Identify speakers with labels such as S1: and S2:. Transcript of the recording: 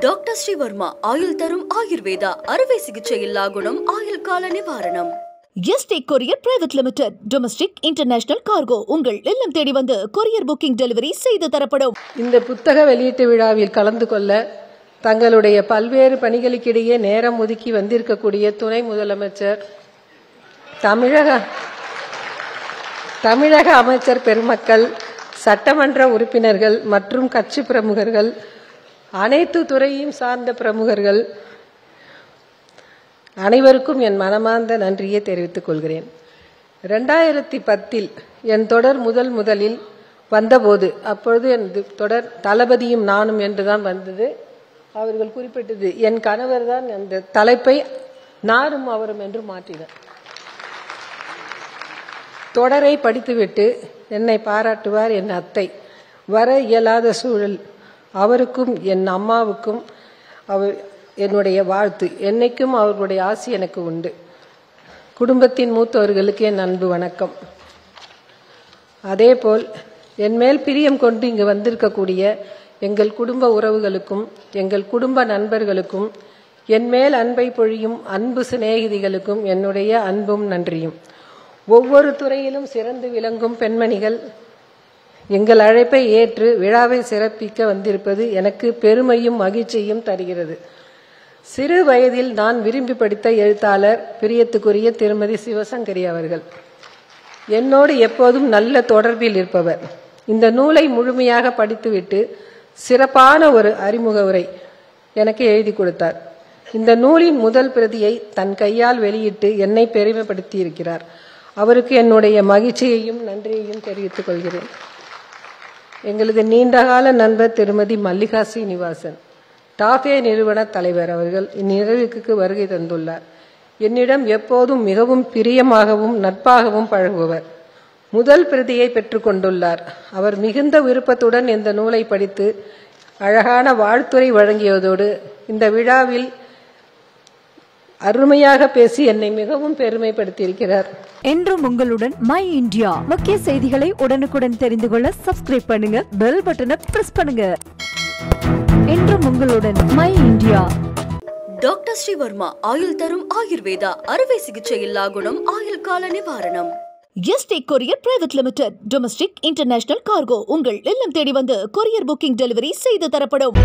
S1: Doctor Sreevarma ஆயுள் தரும் ஆயுர்வேதா அறுவை சிகிச்சை இல்லா குணம் ஆயுள் கால நிவாரணம்.
S2: Yesterday courier private limited domestic international cargo உங்கள் இல்லம் தேடி வந்து கொரியர் புக்கிங் டெலிவரி செய்து தரப்படும்.
S3: இந்த புத்தக வெளியீட்டு விழாவில் கலந்து கொள்ள தங்களுடைய பல்வேறு பணிகளுக்கிடையே நேரம் ஒதுக்கி வந்திருக்கக்கூடிய துணை முதலமைச்சர், தமிழக அமைச்சர் பெருமக்கள், சட்டமன்ற உறுப்பினர்கள் மற்றும் கட்சி பிரமுகர்கள், அனைத்து துறையும் சார்ந்த பிரமுகர்கள் அனைவருக்கும் என் மனமார்ந்த நன்றியை தெரிவித்துக் கொள்கிறேன். 2010 என் தொடர் முதலில் வந்தபோது, அப்பொழுது என் தொடர் தளபதியும் நானும் என்றுதான் வந்தது. அவர்கள் குறிப்பிட்டது, என் கணவர் தான் அந்த தலைப்பை நானும் அவரும் என்று மாற்றினார். தொடரை படித்துவிட்டு என்னை பாராட்டுவார் என் அத்தை. வர இயலாத சூழல். அவருக்கும் என் அம்மாவுக்கும் என்னுடைய வாழ்த்து. என்னைக்கும் அவர்களுடைய ஆசி எனக்கு உண்டு. குடும்பத்தின் மூத்தவர்களுக்கு என் அன்பு வணக்கம். அதேபோல் என் மேல் பிரியம் கொண்டு இங்கு வந்திருக்கக்கூடிய எங்கள் குடும்ப உறவுகளுக்கும் எங்கள் குடும்ப நண்பர்களுக்கும் என் மேல் அன்பை பொழியும் அன்பு சிநேகிதிகளுக்கும் என்னுடைய அன்பும் நன்றியும். ஒவ்வொரு துறையிலும் சிறந்து விளங்கும் பெண்மணிகள் எங்கள் அழைப்பை ஏற்று விழாவை சிறப்பிக்க வந்திருப்பது எனக்கு பெருமையும் மகிழ்ச்சியும் தருகிறது. சிறு வயதில் நான் விரும்பி படித்த எழுத்தாளர் பிரியத்துக்குரிய திருமதி சிவசங்கரி அவர்கள் என்னோடு எப்போதும் நல்ல தொடர்பில் இருப்பவர். இந்த நூலை முழுமையாக படித்துவிட்டு சிறப்பான ஒரு அறிமுக உரை எனக்கு எழுதி கொடுத்தார். இந்த நூலின் முதல் பிரதியை தன் கையால் வெளியிட்டு என்னை பெருமைப்படுத்தி இருக்கிறார். அவருக்கு என்னுடைய மகிழ்ச்சியையும் நன்றியையும் தெரிவித்துக் கொள்கிறேன். எங்களது நீண்டகால நண்பர் திருமதி மல்லிகா சீனிவாசன், டாஃபே நிறுவன தலைவர் அவர்கள் இந்நிகழ்வுக்கு வருகை தந்துள்ளார். என்னிடம் எப்போதும் மிகவும் பிரியமாகவும் நட்பாகவும் பழகுபவர். முதல் பிரதியை பெற்றுக்கொண்டுள்ளார். அவர் மிகுந்த விருப்பத்துடன் இந்த நூலை படித்து அழகான வாழ்த்துரை வழங்கியதோடு இந்த விழாவில் அருமையாக பேசி என்னை மிகவும் பெருமைப்படுத்தியிருக்கிறார்.
S2: என்றும் உங்களுடன் மை இந்தியா. முக்கிய செய்திகளை உடனுக்குடன் தெரிந்து கொள்ள சப்ஸ்கிரைப் பண்ணுங்க, பெல் பட்டனை பிரஸ் பண்ணுங்க. என்றும் உங்களுடன் மை இந்தியா.
S1: டாக்டர் ஸ்ரீவர்மா ஆயுள் தரும் ஆயுர்வேதா அறுவை சிகிச்சை இல்லா குணம் ஆயுள் கால நிவாரணம்.
S2: Yesterday courier private limited domestic international cargo உங்கள் இல்லம் தேடி வந்து கொரியர் புக்கிங் டெலிவரி செய்து தரப்படும்.